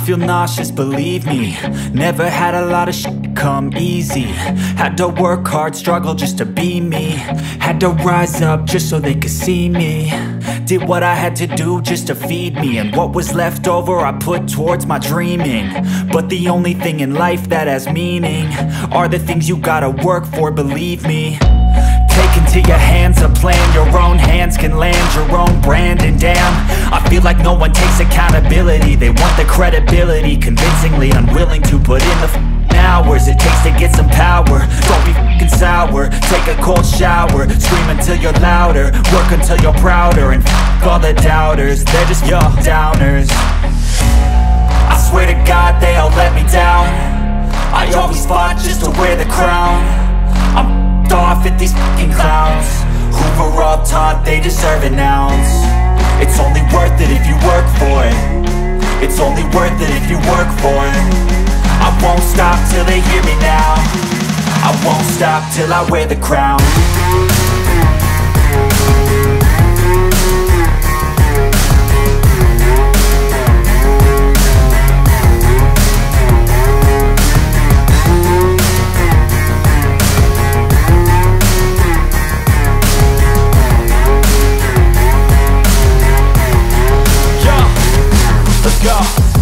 feel nauseous, believe me. Never had a lot of shit come easy. Had to work hard, struggle just to be me. Had to rise up just so they could see me. Did what I had to do just to feed me, and what was left over I put towards my dreaming. But the only thing in life that has meaning are the things you gotta work for, believe me. Take into your hands a plan, your own hands can land your own brand. And damn, I feel like no one takes accountability. They want the credibility, convincingly unwilling to put in the hours it takes to get some power. Don't be f***ing sour, take a cold shower. Scream until you're louder, work until you're prouder. And f*** all the doubters, they're just your downers. I swear to God they all let me down. I always fought just to wear the crown. I'm off at these fucking clowns who were all taught they deserve an ounce. It's only worth it if you work for it. It's only worth it if you work for it. I won't stop till they hear me now. I won't stop till I wear the crown.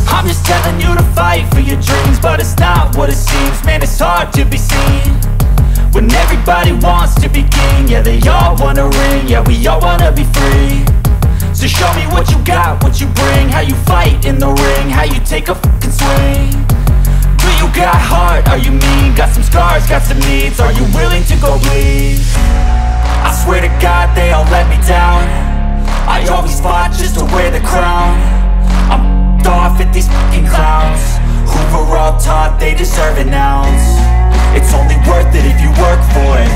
I'm just telling you to fight for your dreams, but it's not what it seems. Man, it's hard to be seen when everybody wants to be king. Yeah, they all wanna ring, yeah, we all wanna be free. So show me what you got, what you bring, how you fight in the ring, how you take a fucking swing. Do you got heart, are you mean? Got some scars, got some needs, are you willing to go bleed? I swear to God they all let me down. I always fought just to wear the crown. I'm off at these fucking clowns who were all taught they deserve an ounce. It's only worth it if you work for it.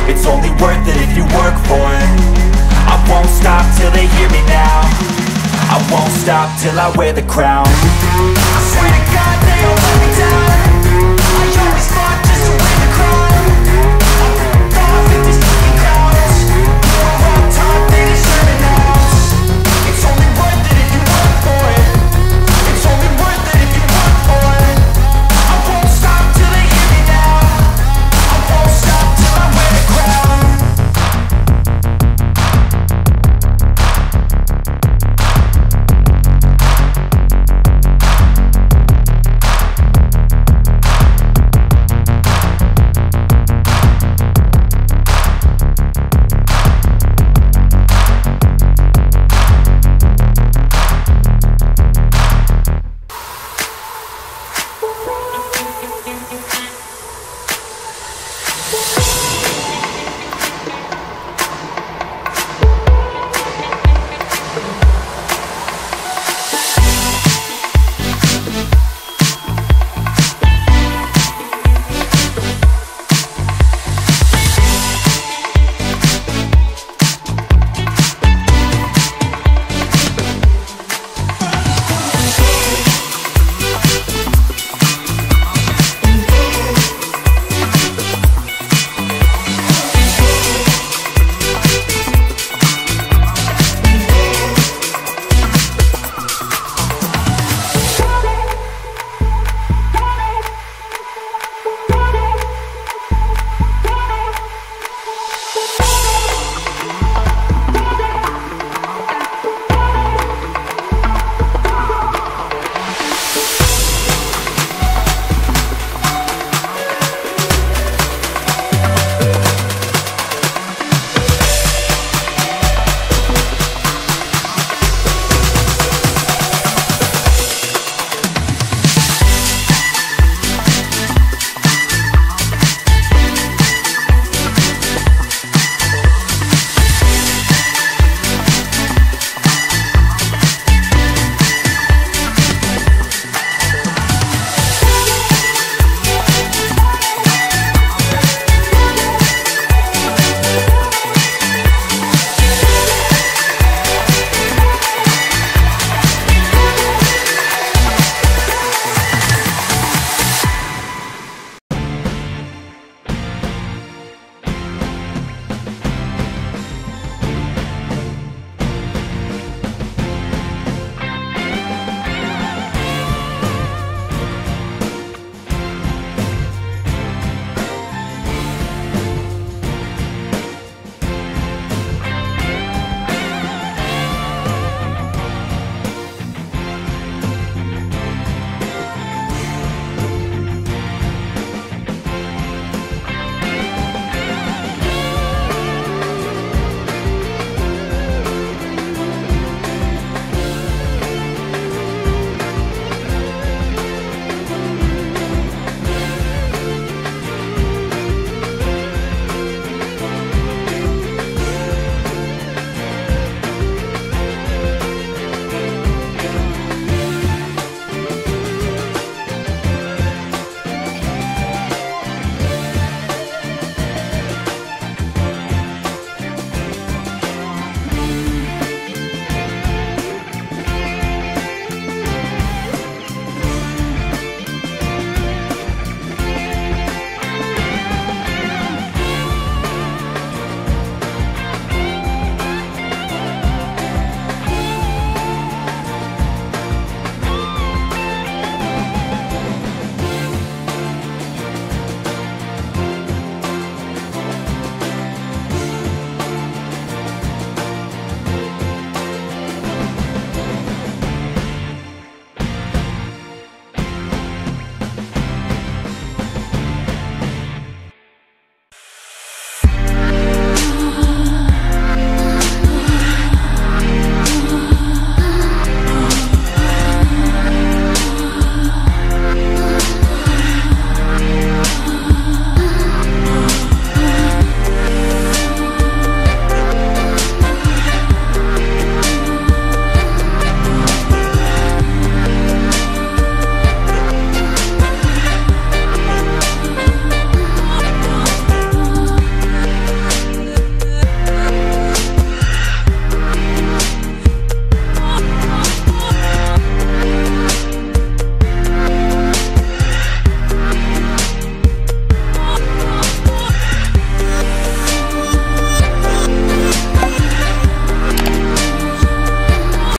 It's only worth it if you work for it. I won't stop till they hear me now. I won't stop till I wear the crown. I swear to God